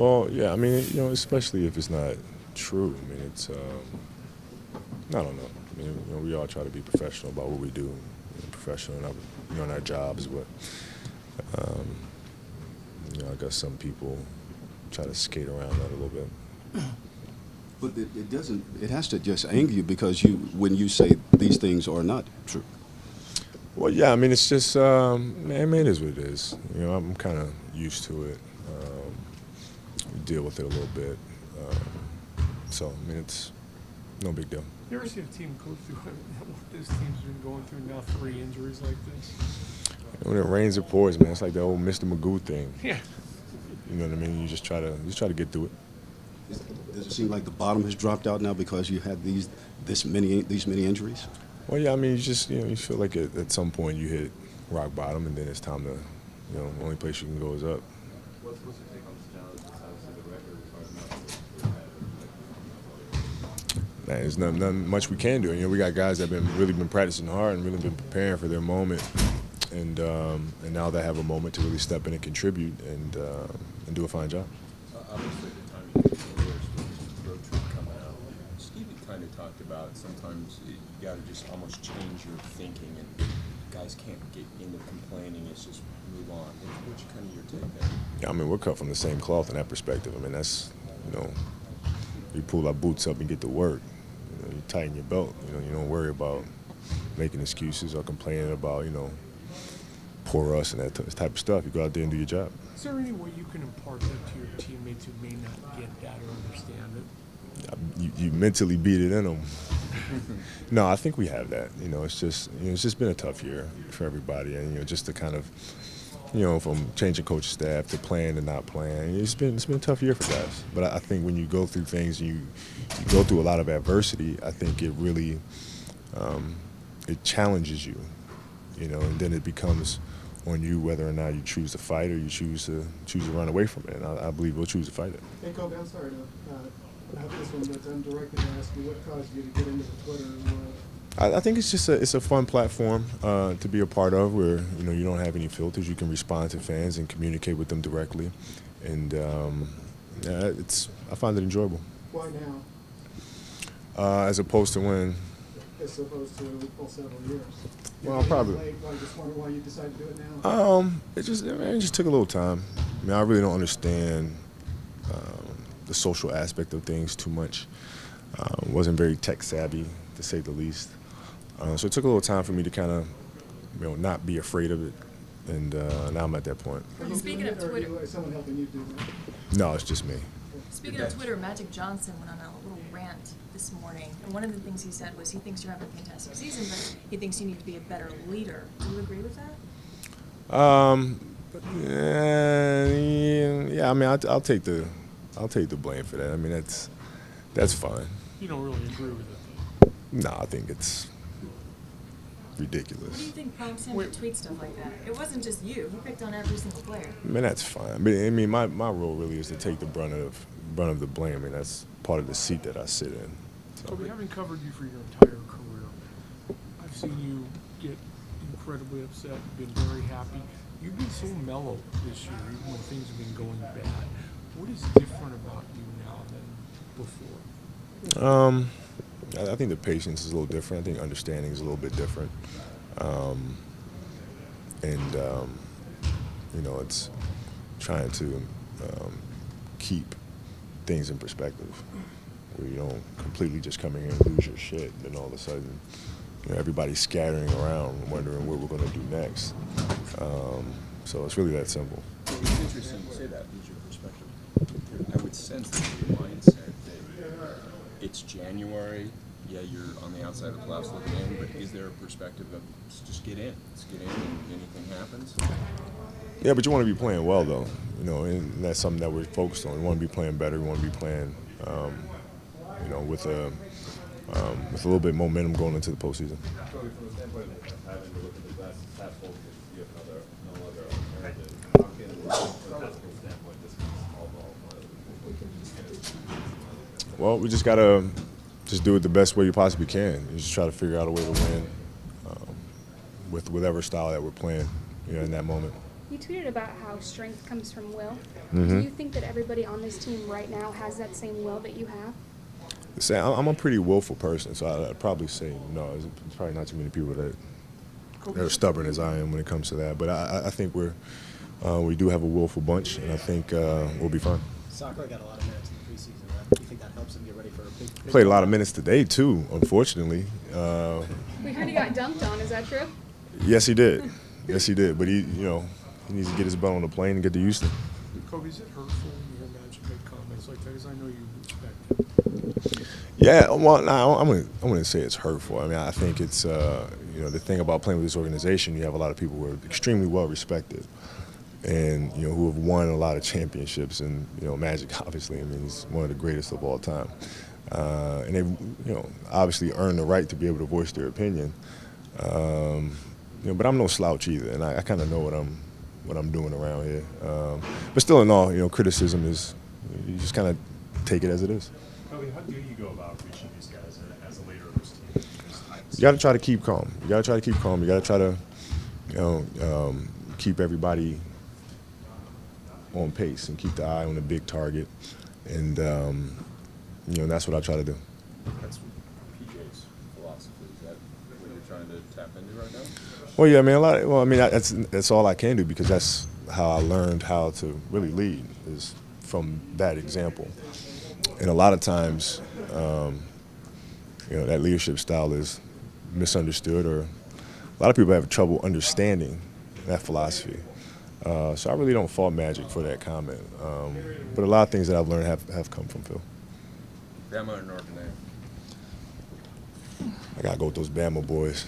Well, yeah, I mean, especially if it's not true. I mean, I don't know. I mean, we all try to be professional about what we do, professional in our jobs, but um, I guess some people try to skate around that a little bit. But it doesn't. It has to just anger you because when you say these things are not true. Well, yeah, I mean, it's just, I mean, it is what it is. I'm kind of used to it. We deal with it a little bit. So, I mean, it's no big deal. You ever see a team go through what this team's been going through now, 3 injuries like this? When it rains, it pours, man. It's like the old Mr. Magoo thing. Yeah. You know what I mean? You just try to get through it. Does it seem like the bottom has dropped out now because you had these many injuries? Well, yeah, I mean, you just, you feel like at some point you hit rock bottom, and then it's time to, the only place you can go is up. What's your take on this challenge? It's obviously the record is hard enough. Man, there's nothing much we can do. We got guys that have really been practicing hard and really been preparing for their moment, and now they have a moment to really step in and contribute and do a fine job. Obviously, the timing is the worst with the road trip coming out. Steve had kind of talked about sometimes you got to just almost change your thinking, and guys can't get into complaining. It's just move on. What's kind of your take there? Yeah, I mean, we're cut from the same cloth in that perspective. I mean, that's, we pull our boots up and get to work. You tighten your belt. You don't worry about making excuses or complaining about, poor us and that type of stuff. You go out there and do your job. Is there any way you can impart that to your teammates who may not get that or understand it? You mentally beat it in them. No, I think we have that. It's just been a tough year for everybody, and just to kind of, from changing coaching staff to playing to not playing, it's been a tough year for guys. But I think when you go through things, you go through a lot of adversity. I think it really it challenges you, and then it becomes on you whether or not you choose to fight or you choose to run away from it. And I believe we'll choose to fight it. Hey, Kobe, I'm sorry to have this one, but I'm directly to ask you what caused you to get into the Twitter world. I think it's just it's a fun platform to be a part of where you don't have any filters. You can respond to fans and communicate with them directly, and I find it enjoyable. Why now? As opposed to when. As opposed to several years. Well, probably. I just wonder why you decided to do it now. It just took a little time. I mean, I really don't understand the social aspect of things too much. Wasn't very tech savvy, to say the least. So it took a little time for me to kind of, not be afraid of it, and now I'm at that point. Speaking of Twitter, Or is someone helping you do that? No, it's just me. speaking of Twitter, Magic Johnson went on a little rant this morning, and one of the things he said was he thinks you're having a fantastic season, but he thinks you need to be a better leader. Do you agree with that? Yeah. I mean, I'll take the blame for that. I mean, that's fine. You don't really agree with it, though. No, I think it's ridiculous. What do you think prompts him to tweet stuff like that? It wasn't just you. He picked on every single player. I mean, that's fine. But I mean, my role really is to take the brunt of the blame. I mean, that's part of the seat that I sit in. So. Kobe, having covered you for your entire career, I've seen you get incredibly upset, been very happy. You've been so mellow this year, even when things have been going bad. What is different about you now than before? I think the patience is a little different. I think understanding is a little bit different. It's trying to keep things in perspective, where you don't completely just come in here and lose your shit, and then all of a sudden, everybody's scattering around, wondering what we're going to do next. So it's really that simple. It's interesting you say that, lose your perspective. I would sense that your mindset that it's January, yeah, you're on the outside of the playoffs looking in, but is there a perspective of just get in? Let's get in and anything happens? Yeah, but you want to be playing well, though. And that's something that we're focused on. We want to be playing better. We want to be playing, with a little bit of momentum going into the postseason. From the standpoint of having to look at the glass half full because you have no other alternative, how can, from a tactical standpoint, this is all ball? Well, we just got to do it the best way you possibly can. You just try to figure out a way to win with whatever style that we're playing in that moment. You tweeted about how strength comes from will. Mhm. Do you think that everybody on this team right now has that same will that you have? Say, I'm a pretty willful person, so I'd probably say no. There's probably not too many people that are stubborn as I am when it comes to that. But I think we do have a willful bunch, and I think we'll be fine. Soccer got a lot of minutes in the preseason. Do you think that helps them get ready for a big Played a lot of minutes today too, unfortunately. We heard he got dunked on. Is that true? Yes, he did. Yes, he did. But he needs to get his butt on the plane and get to Houston. Kobe, is it hurtful when you hear Magic make comments like that? Because I know you respect him. Yeah, well, no, I'm gonna say it's hurtful. I mean, I think it's the thing about playing with this organization, you have a lot of people who are extremely well respected, and who have won a lot of championships. And Magic, obviously, I mean, he's one of the greatest of all time, and they've obviously earned the right to be able to voice their opinion. But I'm no slouch either, and I kind of know what I'm doing around here. But still, in all, criticism is you just kind of take it as it is. Kobe, how do you go about reaching these guys as a leader of this team? You got to try to keep calm. You got to try to keep everybody on pace and keep the eye on the big target, and that's what I try to do. That's PJ's philosophy. Is that what you're trying to tap into right now? Well, yeah, I mean, that's all I can do, because that's how I learned how to really lead, is from that example. And a lot of times, that leadership style is misunderstood, or a lot of people have trouble understanding that philosophy. So I really don't fault Magic for that comment. But a lot of things that I've learned have come from Phil. Bama or Notre Dame? I got to go with those Bama boys.